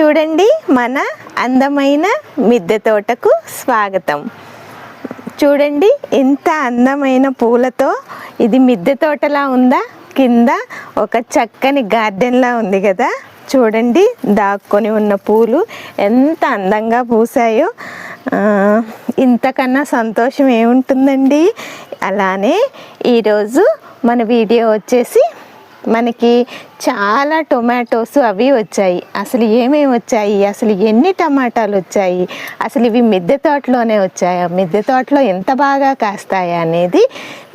చూడండి, మన అందమైన మిద్దె తోటకు స్వాగతం. చూడండి, ఎంత అందమైన పూలతో ఇది మిద్దె తోటలా ఉందా? కింద ఒక చక్కని గార్డెన్లా ఉంది కదా. చూడండి, దాక్కొని ఉన్న పూలు ఎంత అందంగా పూసాయో. ఇంతకన్నా సంతోషం ఏముంటుందండి. అలానే ఈరోజు మన వీడియో వచ్చేసి మనకి చాలా టొమాటోస్ అవి వచ్చాయి. అసలు ఏమేమి వచ్చాయి, అసలు ఎన్ని టమాటాలు వచ్చాయి, అసలు ఇవి మిద్దె తోటలోనే వచ్చాయా, మిద్దె తోటలో ఎంత బాగా కాస్తాయా అనేది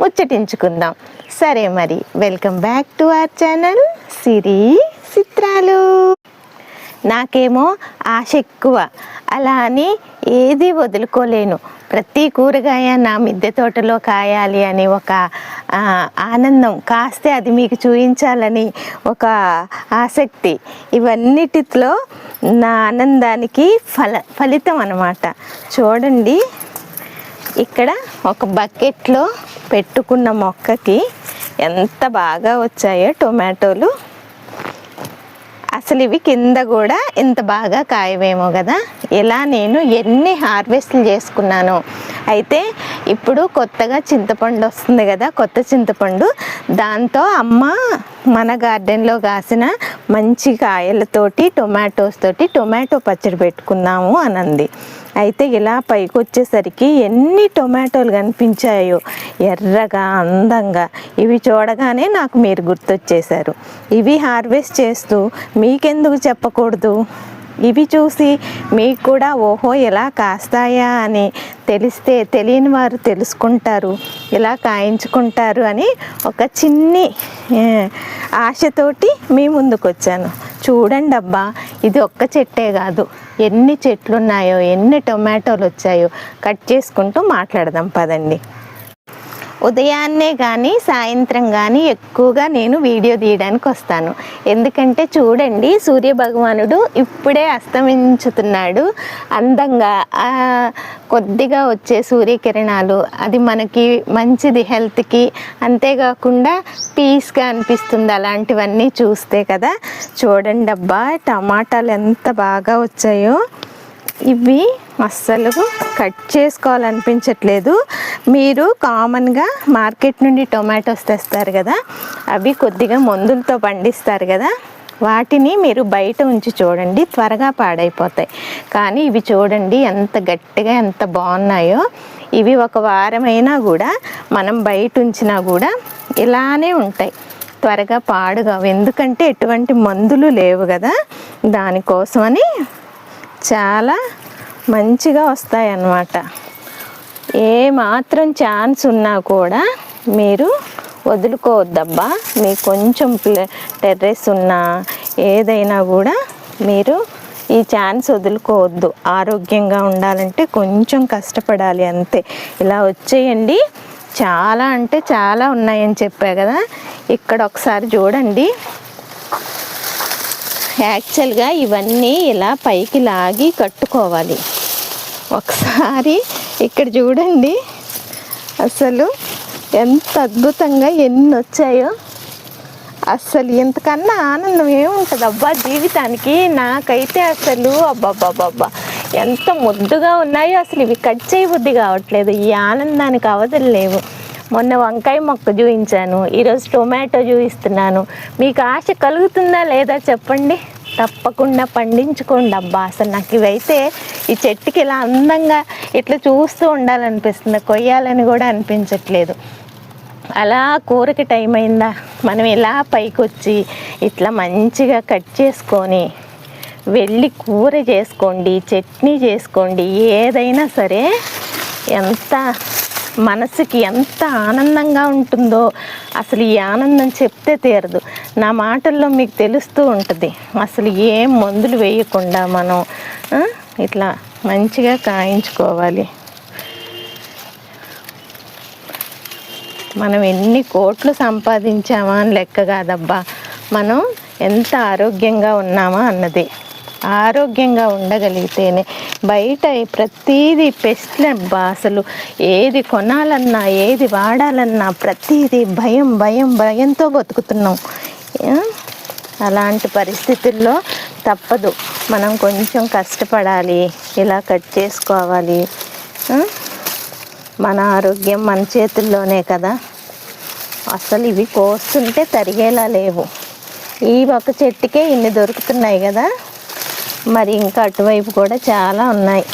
ముచ్చటించుకుందాం. సరే మరి, welcome back to our channel Siri Chitralu. నాకేమో ఆశ ఎక్కువ, అలా అని ఏది వదులుకోలేను. ప్రతి కూరగాయ నా మిద్దె తోటలో కాయాలి అని ఒక ఆనందం, కాస్తే అది మీకు చూపించాలని ఒక ఆసక్తి, ఇవన్నిటిలో నా ఆనందానికి ఫలితం అన్నమాట. చూడండి, ఇక్కడ ఒక బకెట్లో పెట్టుకున్న మొక్కకి ఎంత బాగా వచ్చాయో టొమాటోలు. అసలు ఇవి కింద కూడా ఇంత బాగా కాయవేమో కదా. ఇలా నేను ఎన్ని హార్వెస్ట్లు చేసుకున్నాను. అయితే ఇప్పుడు కొత్తగా చింతపండు వస్తుంది కదా, కొత్త చింతపండు. దాంతో అమ్మ మన గార్డెన్లో కాసిన మంచి కాయలతోటి టొమాటోస్ తోటి టొమాటో పచ్చడి పెట్టుకున్నాము అని అంది. అయితే ఇలా పైకి వచ్చేసరికి ఎన్ని టొమాటోలు కనిపించాయో ఎర్రగా అందంగా. ఇవి చూడగానే నాకు మీరు గుర్తొచ్చేశారు. ఇవి హార్వెస్ట్ చేస్తూ మీకెందుకు చెప్పకూడదు? ఇవి చూసి మీకు కూడా ఓహో ఇలా కాస్తాయా అని తెలిస్తే తెలియని వారు తెలుసుకుంటారు, ఇలా కాయించుకుంటారు అని ఒక చిన్ని ఆశతోటి మీ ముందుకు వచ్చాను. చూడండి అబ్బా, ఇది ఒక్క చెట్టే కాదు, ఎన్ని చెట్లు ఉన్నాయో, ఎన్ని టొమాటోలు వచ్చాయో కట్ చేసుకుంటూ మాట్లాడదాం పదండి. ఉదయాన్నే కానీ సాయంత్రం కానీ ఎక్కువగా నేను వీడియో తీయడానికి వస్తాను. ఎందుకంటే చూడండి, సూర్య భగవానుడు ఇప్పుడే అస్తమించుతున్నాడు. అందంగా కొద్దిగా వచ్చే సూర్యకిరణాలు, అది మనకి మంచిది హెల్త్కి. అంతేకాకుండా పీస్గా అనిపిస్తుంది అలాంటివన్నీ చూస్తే కదా. చూడండి అబ్బా, టమాటాలు ఎంత బాగా వచ్చాయో. ఇవి అస్సలు కట్ చేసుకోవాలనిపించట్లేదు. మీరు కామన్గా మార్కెట్ నుండి టొమాటోస్ తెస్తారు కదా, అవి కొద్దిగా మందులతో పండిస్తారు కదా, వాటిని మీరు బయట ఉంచి చూడండి, త్వరగా పాడైపోతాయి. కానీ ఇవి చూడండి ఎంత గట్టిగా ఎంత బాగున్నాయో. ఇవి ఒక వారమైనా కూడా మనం బయట ఉంచినా కూడా ఇలానే ఉంటాయి, త్వరగా పాడుగావు. ఎందుకంటే ఎటువంటి మందులు లేవు కదా, దానికోసమని చాలా మంచిగా వస్తాయి అన్నమాట. ఏ మాత్రం ఛాన్స్ ఉన్నా కూడా మీరు వదులుకోవద్దబ్బా. మీకు కొంచెం టెర్రస్ ఉన్నా ఏదైనా కూడా మీరు ఈ ఛాన్స్ వదులుకోవద్దు. ఆరోగ్యంగా ఉండాలంటే కొంచెం కష్టపడాలి అంతే. ఇలా వచ్చేయండి, చాలా అంటే చాలా ఉన్నాయని చెప్పా కదా. ఇక్కడ ఒకసారి చూడండి, యాక్చువల్గా ఇవన్నీ ఇలా పైకి లాగి కట్టుకోవాలి. ఒకసారి ఇక్కడ చూడండి, అసలు ఎంత అద్భుతంగా ఎన్ని వచ్చాయో. అసలు ఇంతకన్నా ఆనందం ఏముంటుంది అబ్బా జీవితానికి. నాకైతే అసలు అబ్బాబ్బాబ్బా ఎంత ముద్దుగా ఉన్నాయో. అసలు ఇవి కట్ చేయబుద్ధి కావట్లేదు. ఈ ఆనందానికి అవధులు లేవు. మొన్న వంకాయ మొక్క చూపించాను, ఈరోజు టొమాటో చూపిస్తున్నాను. మీకు ఆశ కలుగుతుందా లేదా చెప్పండి? తప్పకుండా పండించుకోండి అబ్బా. అసలు నాకు ఇవైతే ఈ చెట్టుకి ఇలా అందంగా ఇట్లా చూస్తూ ఉండాలనిపిస్తుంది, కొయ్యాలని కూడా అనిపించట్లేదు. అలా కూరకి టైం అయిందా, మనం ఇలా పైకి వచ్చి ఇట్లా మంచిగా కట్ చేసుకొని వెళ్ళి కూర చేసుకోండి, చట్నీ చేసుకోండి, ఏదైనా సరే ఎంత మనసుకి ఎంత ఆనందంగా ఉంటుందో అసలు ఈ ఆనందం చెప్తే తీరదు. నా మాటల్లో మీకు తెలుస్తూ ఉంటుంది. అసలు ఏం మందులు వేయకుండా మనం ఇట్లా మంచిగా కాయించుకోవాలి. మనం ఎన్ని కోట్లు సంపాదించామా అని లెక్క కాదబ్బా, మనం ఎంత ఆరోగ్యంగా ఉన్నామా అన్నది. ఆరోగ్యంగా ఉండగలిగితేనే బయట ప్రతీది పెస్ట్లే అబ్బా. అసలు ఏది కొనాలన్నా ఏది వాడాలన్నా ప్రతీది భయంతో బతుకుతున్నాం. అలాంటి పరిస్థితుల్లో తప్పదు. మనం కొంచెం కష్టపడాలి, ఇలా కట్ చేసుకోవాలి. మన ఆరోగ్యం మన చేతుల్లోనే కదా. అసలు ఇవి కోస్తుంటే తరిగేలా లేవు. ఈ ఒక చెట్టుకే ఇన్ని దొరుకుతున్నాయి కదా, మరి ఇంకా అటువైపు కూడా చాలా ఉన్నాయి.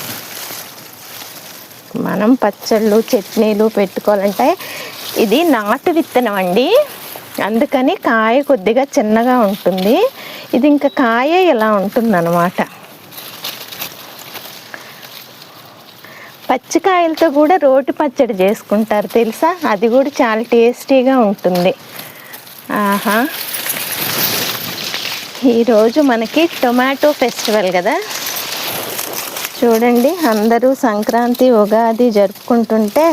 మనం పచ్చళ్ళు చట్నీలు పెట్టుకోవాలంటే ఇది నాటు విత్తనం అండి, అందుకని కాయ కొద్దిగా చిన్నగా ఉంటుంది. ఇది ఇంకా కాయ ఇలా ఉంటుందన్నమాట. పచ్చికాయలతో కూడా రోటి పచ్చడి చేసుకుంటారు తెలుసా, అది కూడా చాలా టేస్టీగా ఉంటుంది. ఆహా, ఈరోజు మనకి టొమాటో ఫెస్టివల్ కదా. చూడండి, అందరూ సంక్రాంతి ఉగాది జరుపుకుంటుంటే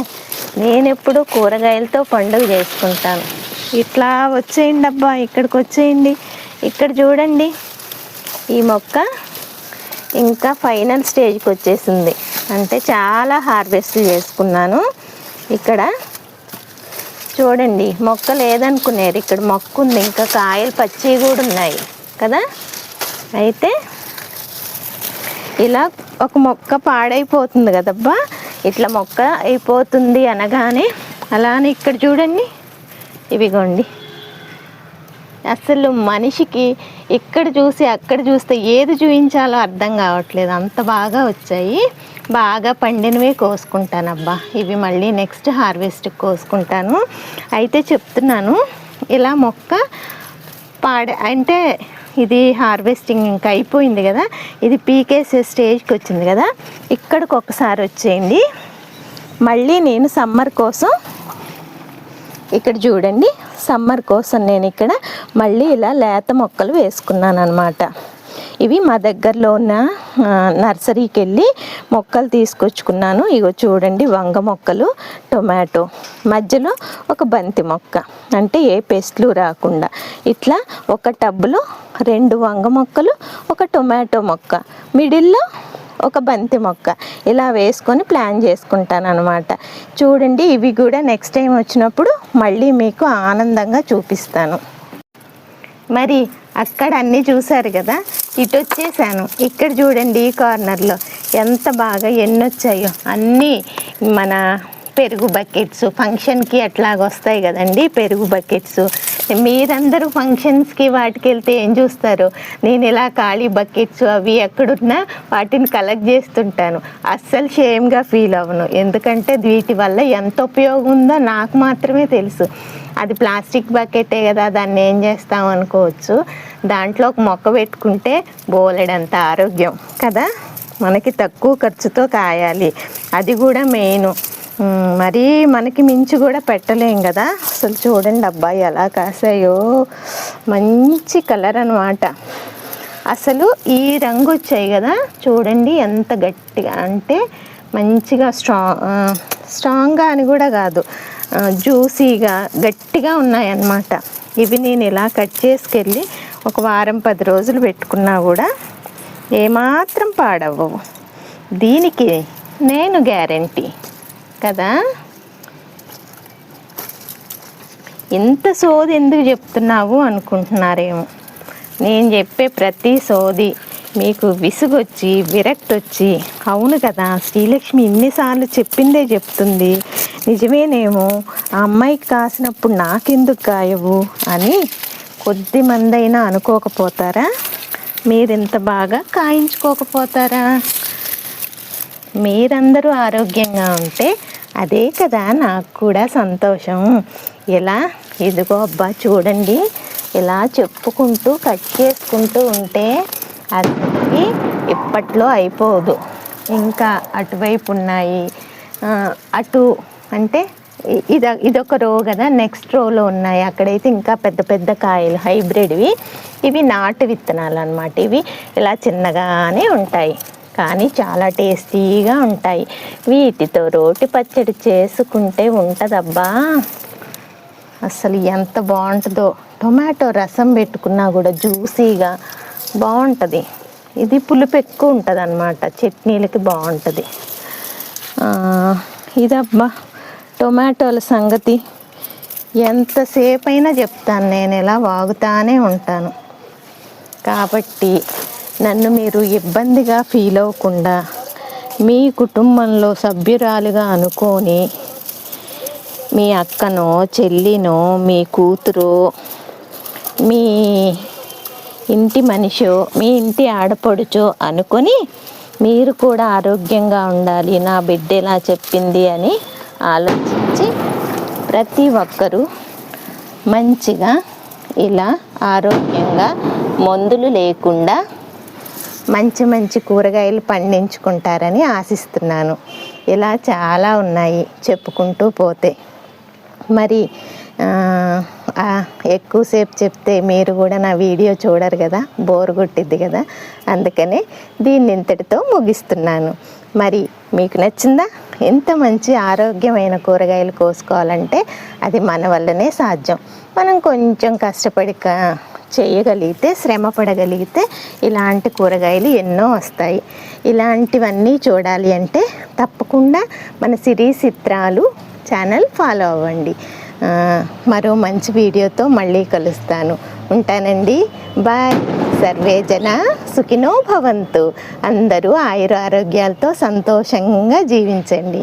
నేనెప్పుడు కూరగాయలతో పండుగ చేసుకుంటాను. ఇట్లా వచ్చేయండి అబ్బా, ఇక్కడికి వచ్చేయండి. ఇక్కడ చూడండి, ఈ మొక్క ఇంకా ఫైనల్ స్టేజ్కి వచ్చేసింది. అంటే చాలా హార్వెస్ట్ చేసుకున్నాను. ఇక్కడ చూడండి, మొక్క లేదనుకునేరు, ఇక్కడ మొక్క ఉంది. ఇంకా కాయలు పచ్చి కూడా ఉన్నాయి కదా. అయితే ఇలా ఒక మొక్క పాడైపోతుంది కదబ్బా, ఇట్లా మొక్క అయిపోతుంది అనగానే అలానే ఇక్కడ చూడండి, ఇవిగోండి. అసలు మనిషికి ఇక్కడ చూసి అక్కడ చూస్తే ఏది చూపించాలో అర్థం కావట్లేదు, అంత బాగా వచ్చాయి. బాగా పండినవే కోసుకుంటానబ్బా, ఇవి మళ్ళీ నెక్స్ట్ హార్వెస్ట్కి కోసుకుంటాను. అయితే చెప్తున్నాను, ఇలా మొక్క అంటే ఇది హార్వెస్టింగ్ ఇంకా అయిపోయింది కదా, ఇది పీకేసే స్టేజ్కి వచ్చింది కదా. ఇక్కడికి ఒకసారి వచ్చేయండి. మళ్ళీ నేను సమ్మర్ కోసం ఇక్కడ చూడండి, సమ్మర్ కోసం నేను ఇక్కడ మళ్ళీ ఇలా లేత మొక్కలు వేసుకున్నాను అనమాట. ఇవి మా దగ్గరలో ఉన్న నర్సరీకి వెళ్ళి మొక్కలు తీసుకొచ్చుకున్నాను. ఇగో చూడండి, వంగ మొక్కలు, టొమాటో, మధ్యలో ఒక బంతి మొక్క, అంటే ఏ పెస్ట్లు రాకుండా. ఇట్లా ఒక టబ్బులో 2 వంగ మొక్కలు, ఒక టొమాటో మొక్క, మిడిల్లో ఒక బంతి మొక్క, ఇలా వేసుకొని ప్లాన్ చేసుకుంటాను అనమాట. చూడండి, ఇవి కూడా నెక్స్ట్ టైం వచ్చినప్పుడు మళ్ళీ మీకు ఆనందంగా చూపిస్తాను. మరి అక్కడ అన్నీ చూసారు కదా, ఇటు వచ్చేసాను. ఇక్కడ చూడండి, ఈ కార్నర్లో ఎంత బాగా ఎన్ని వచ్చాయో. అన్నీ మన పెరుగు బకెట్స్, ఫంక్షన్కి అట్లాగ వస్తాయి కదండి పెరుగు బకెట్స్. మీరందరూ ఫంక్షన్స్కి వాటికి వెళ్తే ఏం చూస్తారు, నేను ఇలా ఖాళీ బకెట్స్ అవి ఎక్కడున్నా వాటిని కలెక్ట్ చేస్తుంటాను. అస్సలు షేమ్గా ఫీల్ అవ్వను, ఎందుకంటే వీటి వల్ల ఎంత ఉపయోగం ఉందో నాకు మాత్రమే తెలుసు. అది ప్లాస్టిక్ బకెటే కదా, దాన్ని ఏం చేస్తాం అనుకోవచ్చు. దాంట్లో ఒక మొక్క పెట్టుకుంటే బోలెడంత ఆరోగ్యం కదా. మనకి తక్కువ ఖర్చుతో కాయాలి, అది కూడా మెయిన్. మరీ మనకి మించి కూడా పెట్టలేం కదా. అసలు చూడండి అబ్బాయి ఎలా కాసాయో, మంచి కలర్ అనమాట. అసలు ఈ రంగు వచ్చాయి కదా, చూడండి ఎంత గట్టిగా, అంటే మంచిగా స్ట్రాంగ్గా అని కూడా కాదు, జ్యూసీగా గట్టిగా ఉన్నాయన్నమాట. ఇవి నేను ఇలా కట్ చేసుకెళ్ళి ఒక వారం 10 రోజులు పెట్టుకున్నా కూడా ఏమాత్రం పాడవ్వవు. దీనికి నేను గ్యారెంటీ కదా. ఇంత సోది ఎందుకు చెప్తున్నావు అనుకుంటున్నారేమో. నేను చెప్పే ప్రతి సోది మీకు విసుగొచ్చి విరక్తి వచ్చి, అవును కదా శ్రీలక్ష్మి ఇన్నిసార్లు చెప్పిందే చెప్తుంది, నిజమేనేమో, ఆ అమ్మాయికి కాసినప్పుడు నాకెందుకు కాయవు అని కొద్ది మంది అయినా అనుకోకపోతారా? మీరింత బాగా కాయించుకోకపోతారా? మీరందరూ ఆరోగ్యంగా ఉంటే అదే కదా నాకు కూడా సంతోషం. ఇలా ఇదిగో అబ్బా చూడండి, ఇలా చెప్పుకుంటూ కట్ చేసుకుంటూ ఉంటే అది ఇప్పట్లో అయిపోదు. ఇంకా అటువైపు ఉన్నాయి, అటు అంటే ఇదొక రో కదా, నెక్స్ట్ రోలో ఉన్నాయి, అక్కడైతే ఇంకా పెద్ద పెద్ద కాయలు హైబ్రిడ్వి. ఇవి నాటు విత్తనాలు అన్నమాట. ఇవి ఇలా చిన్నగానే ఉంటాయి కానీ చాలా టేస్టీగా ఉంటాయి. వీటితో రోటి పచ్చడి చేసుకుంటే ఉంటుందబ్బా, అసలు ఎంత బాగుంటుందో. టొమాటో రసం పెట్టుకున్నా కూడా జ్యూసీగా బాగుంటుంది. ఇది పులుపు ఎక్కువ ఉంటుంది అన్నమాట, చట్నీలకి బాగుంటుంది. ఇదబ్బా టొమాటోల సంగతి. ఎంతసేపు అయినా చెప్తాను, నేను ఇలా వాగుతానే ఉంటాను. కాబట్టి నన్ను మీరు ఇబ్బందిగా ఫీల్ అవ్వకుండా మీ కుటుంబంలో సభ్యురాలుగా అనుకొని మీ అక్కనో చెల్లినో మీ కూతురు మీ ఇంటి మనిషో మీ ఇంటి ఆడపడుచో అనుకొని మీరు కూడా ఆరోగ్యంగా ఉండాలి, నా బిడ్డ ఇలా చెప్పింది అని ఆలోచించి ప్రతి ఒక్కరూ మంచిగా ఇలా ఆరోగ్యంగా మందులు లేకుండా మంచి మంచి కూరగాయలు పండించుకుంటారని ఆశిస్తున్నాను. ఇలా చాలా ఉన్నాయి చెప్పుకుంటూ పోతే. మరి ఎక్కువసేపు చెప్తే మీరు కూడా నా వీడియో చూడరు కదా, బోర్ కొట్టిద్ది కదా. అందుకనే దీన్ని ఇంతటితో ముగిస్తున్నాను. మరి మీకు నచ్చిందా? ఎంత మంచి ఆరోగ్యమైన కూరగాయలు కోసుకోవాలంటే అది మన వల్లనే సాధ్యం. మనం కొంచెం కష్టపడి చేయగలిగితే, శ్రమ పడగలిగితే ఇలాంటి కూరగాయలు ఎన్నో వస్తాయి. ఇలాంటివన్నీ చూడాలి అంటే తప్పకుండా మన సిరి చిత్రాలు ఛానల్ ఫాలో అవ్వండి. మరో మంచి వీడియోతో మళ్ళీ కలుస్తాను. ఉంటానండి. బాయ్. సర్వే జన సుఖినో భవంతు. అందరూ ఆయుర ఆరోగ్యాలతో సంతోషంగా జీవించండి.